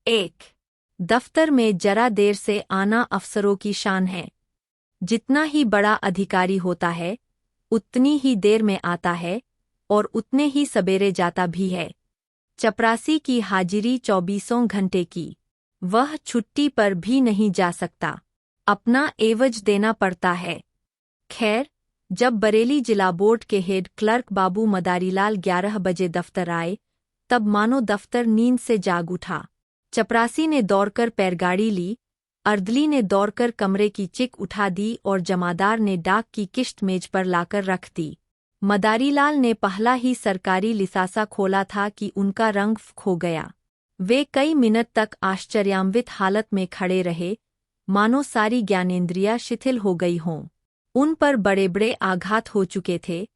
एक, दफ्तर में जरा देर से आना अफसरों की शान है। जितना ही बड़ा अधिकारी होता है उतनी ही देर में आता है और उतने ही सबेरे जाता भी है। चपरासी की हाजिरी 24 घंटे की। वह छुट्टी पर भी नहीं जा सकता, अपना एवज देना पड़ता है। खैर, जब बरेली जिला बोर्ड के हेड क्लर्क बाबू मदारीलाल 11 बजे दफ्तर आए, तब मानो दफ्तर नींद से जाग उठा। चपरासी ने दौड़कर पैरगाड़ी ली, अर्दली ने दौड़कर कमरे की चिक उठा दी और जमादार ने डाक की किश्त मेज पर लाकर रख दी। मदारीलाल ने पहला ही सरकारी लिसासा खोला था कि उनका रंग खो गया। वे कई मिनट तक आश्चर्यान्वित हालत में खड़े रहे, मानो सारी ज्ञानेंद्रियां शिथिल हो गई हों। उन पर बड़े बड़े आघात हो चुके थे,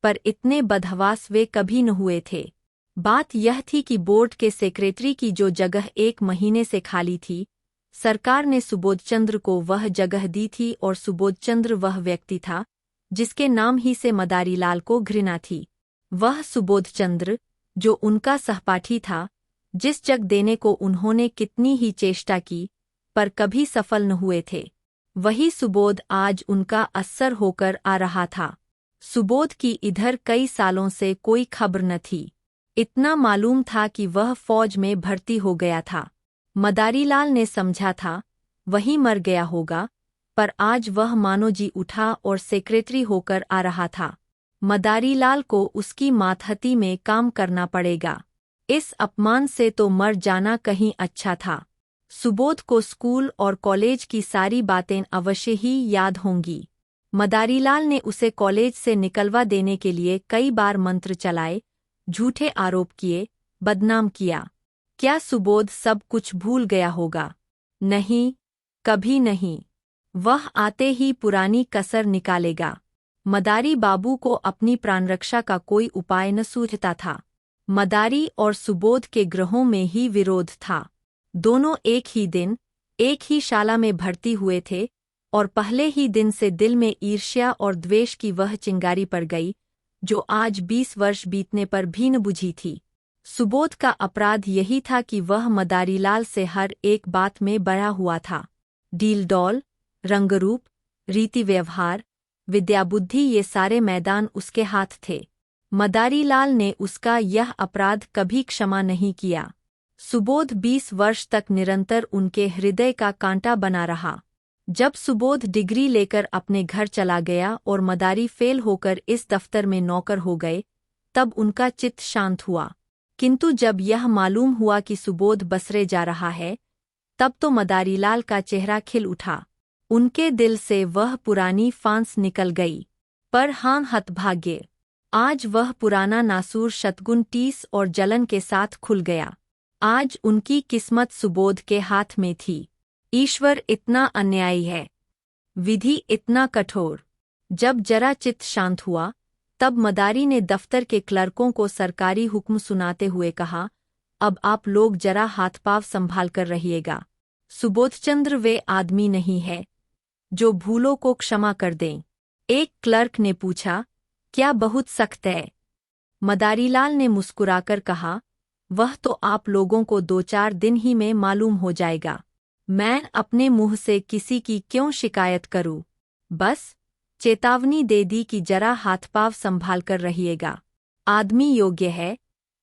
पर इतने बदहवास वे कभी न हुए थे। बात यह थी कि बोर्ड के सेक्रेटरी की जो जगह 1 महीने से खाली थी, सरकार ने सुबोधचंद्र को वह जगह दी थी और सुबोधचंद्र वह व्यक्ति था जिसके नाम ही से मदारीलाल को घृणा थी। वह सुबोधचंद्र जो उनका सहपाठी था, जिस जग देने को उन्होंने कितनी ही चेष्टा की पर कभी सफल न हुए थे, वही सुबोध आज उनका असर होकर आ रहा था। सुबोध की इधर कई सालों से कोई खबर न थी। इतना मालूम था कि वह फौज में भर्ती हो गया था। मदारीलाल ने समझा था वही मर गया होगा, पर आज वह मानो जी उठा और सेक्रेटरी होकर आ रहा था। मदारीलाल को उसकी मातहती में काम करना पड़ेगा। इस अपमान से तो मर जाना कहीं अच्छा था। सुबोध को स्कूल और कॉलेज की सारी बातें अवश्य ही याद होंगी। मदारीलाल ने उसे कॉलेज से निकलवा देने के लिए कई बार मंत्र चलाए, झूठे आरोप किए, बदनाम किया। क्या सुबोध सब कुछ भूल गया होगा? नहीं, कभी नहीं। वह आते ही पुरानी कसर निकालेगा। मदारी बाबू को अपनी प्राणरक्षा का कोई उपाय न सूझता था। मदारी और सुबोध के ग्रहों में ही विरोध था। दोनों एक ही दिन, एक ही शाला में भर्ती हुए थे और पहले ही दिन से दिल में ईर्ष्या और द्वेष की वह चिंगारी पड़ गई, जो आज 20 वर्ष बीतने पर भी न बुझी थी। सुबोध का अपराध यही था कि वह मदारीलाल से हर एक बात में बड़ा हुआ था। डील डौल, रंगरूप, रीति व्यवहार, विद्याबुद्धि ये सारे मैदान उसके हाथ थे। मदारीलाल ने उसका यह अपराध कभी क्षमा नहीं किया। सुबोध 20 वर्ष तक निरंतर उनके हृदय का कांटा बना रहा। जब सुबोध डिग्री लेकर अपने घर चला गया और मदारी फेल होकर इस दफ्तर में नौकर हो गए, तब उनका चित्त शांत हुआ। किंतु जब यह मालूम हुआ कि सुबोध बसरे जा रहा है, तब तो मदारीलाल का चेहरा खिल उठा। उनके दिल से वह पुरानी फांस निकल गई। पर हाँ, हतभाग्य, आज वह पुराना नासूर शतगुन टीस और जलन के साथ खुल गया। आज उनकी किस्मत सुबोध के हाथ में थी। ईश्वर इतना अन्यायी है, विधि इतना कठोर। जब जरा चित्त शांत हुआ, तब मदारी ने दफ्तर के क्लर्कों को सरकारी हुक्म सुनाते हुए कहा, अब आप लोग जरा हाथ पांव संभाल कर रहिएगा। सुबोधचंद्र वे आदमी नहीं है जो भूलों को क्षमा कर दें। एक क्लर्क ने पूछा, क्या बहुत सख्त है? मदारीलाल ने मुस्कुराकर कहा, वह तो आप लोगों को 2-4 दिन ही में मालूम हो जाएगा। मैं अपने मुंह से किसी की क्यों शिकायत करूं? बस चेतावनी दे दी कि जरा हाथ पांव संभाल कर रहिएगा। आदमी योग्य है,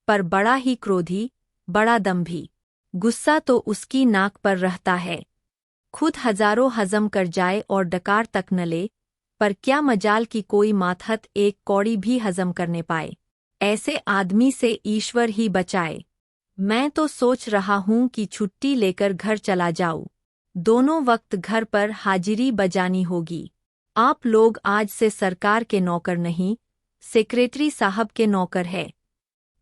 पर बड़ा ही क्रोधी, बड़ा दंभी। गुस्सा तो उसकी नाक पर रहता है। खुद हजारों हजम कर जाए और डकार तक न ले, पर क्या मजाल कि कोई मातहत एक कौड़ी भी हजम करने पाए। ऐसे आदमी से ईश्वर ही बचाए। मैं तो सोच रहा हूं कि छुट्टी लेकर घर चला जाऊं। दोनों वक्त घर पर हाजिरी बजानी होगी। आप लोग आज से सरकार के नौकर नहीं, सेक्रेटरी साहब के नौकर है।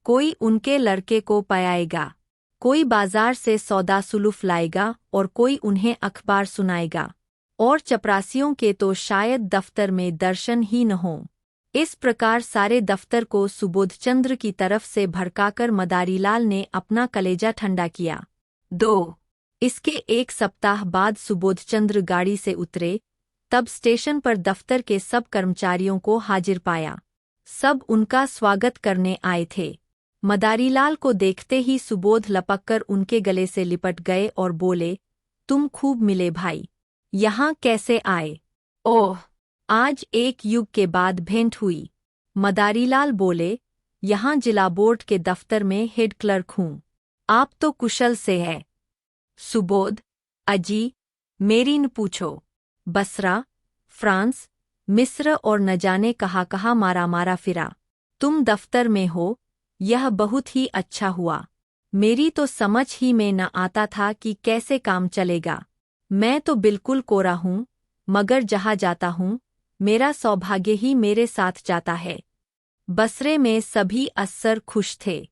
कोई उनके लड़के को पाएगा, कोई बाजार से सौदा सुलूफ लाएगा और कोई उन्हें अखबार सुनाएगा, और चपरासियों के तो शायद दफ्तर में दर्शन ही न हों। इस प्रकार सारे दफ्तर को सुबोधचंद्र की तरफ से भड़काकर मदारीलाल ने अपना कलेजा ठंडा किया। 2 इसके 1 सप्ताह बाद सुबोधचंद्र गाड़ी से उतरे, तब स्टेशन पर दफ्तर के सब कर्मचारियों को हाजिर पाया। सब उनका स्वागत करने आए थे। मदारीलाल को देखते ही सुबोध लपककर उनके गले से लिपट गए और बोले, तुम खूब मिले भाई। यहाँ कैसे आए? ओह, आज एक युग के बाद भेंट हुई। मदारीलाल बोले, यहाँ जिला बोर्ड के दफ्तर में हेड क्लर्क हूँ। आप तो कुशल से है। सुबोध, अजी, मेरी न पूछो। बसरा, फ्रांस, मिस्र और न जाने कहाँ मारा फिरा। तुम दफ्तर में हो, यह बहुत ही अच्छा हुआ। मेरी तो समझ ही में न आता था कि कैसे काम चलेगा। मैं तो बिल्कुल कोरा हूँ, मगर जहाँ जाता हूँ, मेरा सौभाग्य ही मेरे साथ जाता है। बसरे में सभी अस्सर खुश थे।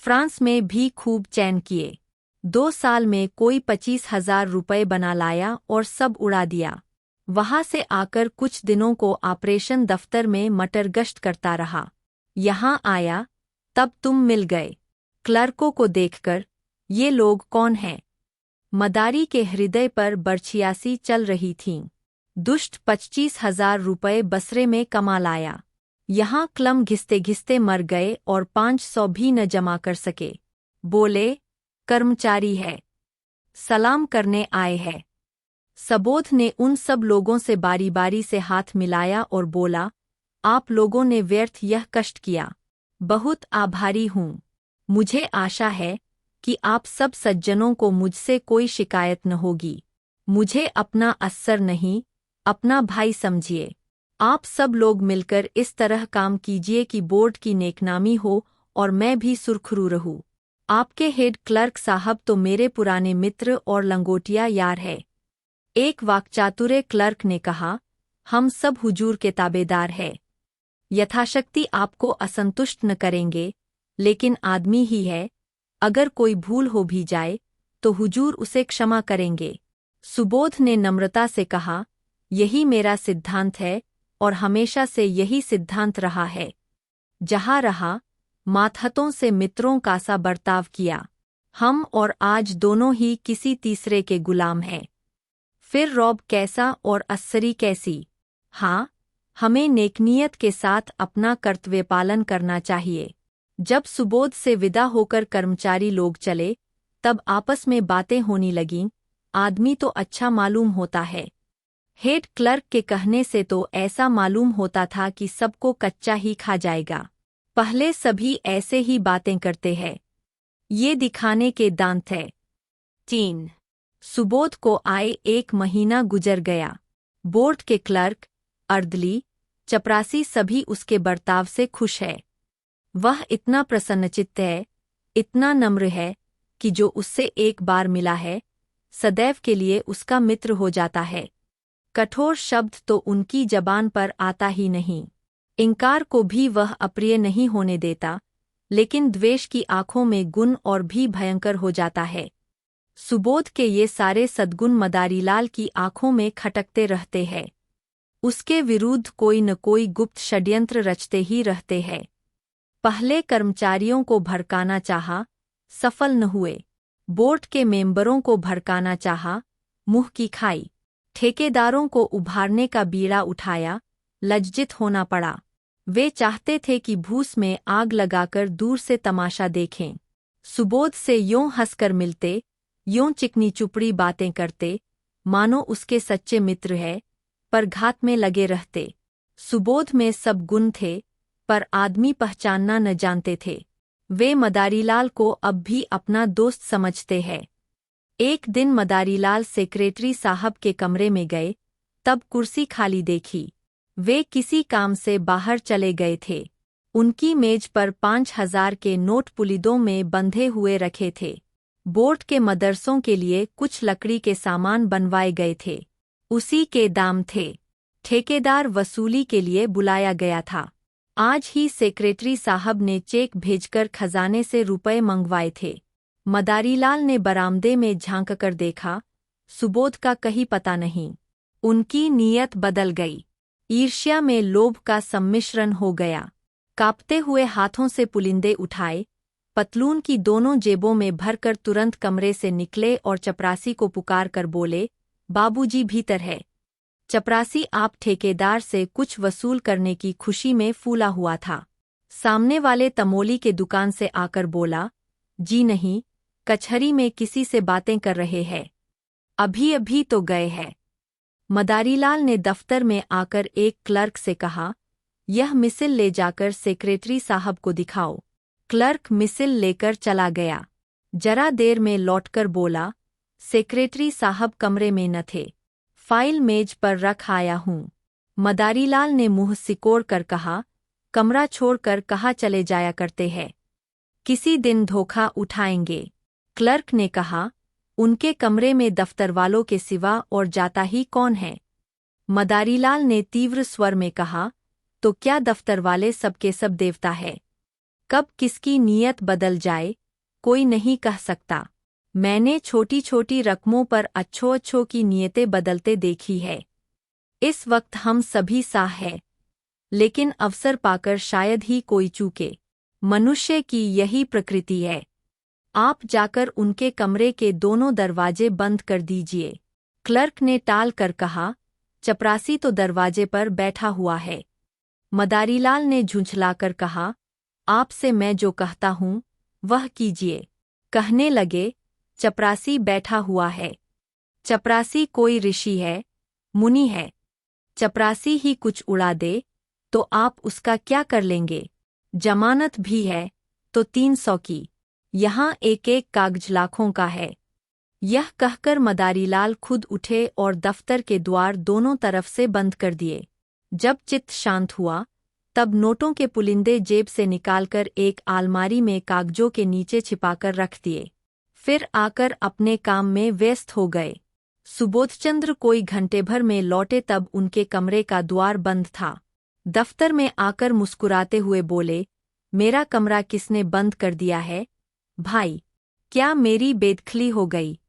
फ्रांस में भी खूब चैन किए। 2 साल में कोई 25,000 रुपये बना लाया और सब उड़ा दिया। वहाँ से आकर कुछ दिनों को ऑपरेशन दफ्तर में मटर गश्त करता रहा। यहाँ आया, तब तुम मिल गए। क्लर्कों को देखकर, ये लोग कौन हैं? मदारी के हृदय पर बरछियासी चल रही थीं। दुष्ट 25,000 रुपये बसरे में कमा लाया। यहाँ क्लम घिसते घिसते मर गए और 500 भी न जमा कर सके। बोले, कर्मचारी है, सलाम करने आए हैं। सबोध ने उन सब लोगों से बारी बारी से हाथ मिलाया और बोला, आप लोगों ने व्यर्थ यह कष्ट किया। बहुत आभारी हूँ। मुझे आशा है कि आप सब सज्जनों को मुझसे कोई शिकायत न होगी। मुझे अपना अस्सर नहीं, अपना भाई समझिए। आप सब लोग मिलकर इस तरह काम कीजिए कि बोर्ड की नेकनामी हो और मैं भी सुरखरू रहूं। आपके हेड क्लर्क साहब तो मेरे पुराने मित्र और लंगोटिया यार है। एक वाक्चातुरे क्लर्क ने कहा, हम सब हुजूर के ताबेदार हैं। यथाशक्ति आपको असंतुष्ट न करेंगे, लेकिन आदमी ही है, अगर कोई भूल हो भी जाए तो हुजूर उसे क्षमा करेंगे। सुबोध ने नम्रता से कहा, यही मेरा सिद्धांत है और हमेशा से यही सिद्धांत रहा है। जहाँ रहा, मातहतों से मित्रों का सा बर्ताव किया। हम और आज दोनों ही किसी तीसरे के गुलाम हैं। फिर रौब कैसा और अस्सरी कैसी? हाँ, हमें नेकनीयत के साथ अपना कर्तव्य पालन करना चाहिए। जब सुबोध से विदा होकर कर्मचारी लोग चले, तब आपस में बातें होने लगीं। आदमी तो अच्छा मालूम होता है। हेड क्लर्क के कहने से तो ऐसा मालूम होता था कि सबको कच्चा ही खा जाएगा। पहले सभी ऐसे ही बातें करते हैं। ये दिखाने के दांत है। 3 सुबोध को आए 1 महीना गुजर गया। बोर्ड के क्लर्क, अर्दली, चपरासी सभी उसके बर्ताव से खुश है। वह इतना प्रसन्नचित्त है, इतना नम्र है कि जो उससे एक बार मिला है, सदैव के लिए उसका मित्र हो जाता है। कठोर शब्द तो उनकी जबान पर आता ही नहीं। इंकार को भी वह अप्रिय नहीं होने देता, लेकिन द्वेष की आंखों में गुण और भी भयंकर हो जाता है। सुबोध के ये सारे सद्गुण मदारीलाल की आंखों में खटकते रहते हैं। उसके विरुद्ध कोई न कोई गुप्त षड्यंत्र रचते ही रहते हैं। पहले कर्मचारियों को भड़काना चाहा, सफल न हुए। बोर्ड के मेंबरों को भड़काना चाहा, मुंह की खाई। ठेकेदारों को उभारने का बीड़ा उठाया, लज्जित होना पड़ा। वे चाहते थे कि भूस में आग लगाकर दूर से तमाशा देखें। सुबोध से यों हंसकर मिलते, यों चिकनी चुपड़ी बातें करते, मानो उसके सच्चे मित्र है, पर घात में लगे रहते। सुबोध में सब गुण थे, पर आदमी पहचानना न जानते थे। वे मदारीलाल को अब भी अपना दोस्त समझते हैं। एक दिन मदारीलाल सेक्रेटरी साहब के कमरे में गए, तब कुर्सी खाली देखी। वे किसी काम से बाहर चले गए थे। उनकी मेज पर 5,000 के नोट पुलिदों में बंधे हुए रखे थे। बोर्ड के मदरसों के लिए कुछ लकड़ी के सामान बनवाए गए थे। उसी के दाम थे। ठेकेदार वसूली के लिए बुलाया गया था। आज ही सेक्रेटरी साहब ने चेक भेजकर खजाने से रुपए मंगवाए थे। मदारीलाल ने बरामदे में झांककर देखा, सुबोध का कहीं पता नहीं। उनकी नीयत बदल गई। ईर्ष्या में लोभ का सम्मिश्रण हो गया। कांपते हुए हाथों से पुलिंदे उठाए, पतलून की दोनों जेबों में भरकर तुरंत कमरे से निकले और चपरासी को पुकार कर बोले, बाबूजी भीतर है। चपरासी आप ठेकेदार से कुछ वसूल करने की खुशी में फूला हुआ था। सामने वाले तमोली के दुकान से आकर बोला, जी नहीं, कचहरी में किसी से बातें कर रहे हैं, अभी अभी तो गए हैं। मदारीलाल ने दफ्तर में आकर एक क्लर्क से कहा, यह मिसिल ले जाकर सेक्रेटरी साहब को दिखाओ। क्लर्क मिसिल लेकर चला गया। जरा देर में लौटकर बोला, सेक्रेटरी साहब कमरे में न थे, फाइल मेज पर रख आया हूँ। मदारीलाल ने मुंह सिकोड़ कर कहा, कमरा छोड़कर कहाँ चले जाया करते हैं? किसी दिन धोखा उठाएंगे। क्लर्क ने कहा, उनके कमरे में दफ्तर वालों के सिवा और जाता ही कौन है? मदारीलाल ने तीव्र स्वर में कहा, तो क्या दफ्तर वाले सबके सब देवता है? कब किसकी नीयत बदल जाए कोई नहीं कह सकता। मैंने छोटी छोटी रकमों पर अच्छों की नीयतें बदलते देखी है। इस वक्त हम सभी साह हैं, लेकिन अवसर पाकर शायद ही कोई चूके। मनुष्य की यही प्रकृति है। आप जाकर उनके कमरे के दोनों दरवाजे बंद कर दीजिए। क्लर्क ने टाल कर कहा, चपरासी तो दरवाजे पर बैठा हुआ है। मदारीलाल ने झुंझलाकर कहा, आपसे मैं जो कहता हूँ वह कीजिए। कहने लगे, चपरासी बैठा हुआ है। चपरासी कोई ऋषि है, मुनि है। चपरासी ही कुछ उड़ा दे तो आप उसका क्या कर लेंगे? जमानत भी है तो 300 की। यहाँ एक एक कागज लाखों का है। यह कहकर मदारीलाल खुद उठे और दफ्तर के द्वार दोनों तरफ से बंद कर दिए। जब चित्त शांत हुआ, तब नोटों के पुलिंदे जेब से निकालकर एक आलमारी में कागजों के नीचे छिपाकर रख दिए। फिर आकर अपने काम में व्यस्त हो गए। सुबोधचंद्र कोई घंटे भर में लौटे तब उनके कमरे का द्वार बंद था। दफ्तर में आकर मुस्कुराते हुए बोले, मेरा कमरा किसने बंद कर दिया है? भाई, क्या मेरी बेदखली हो गई?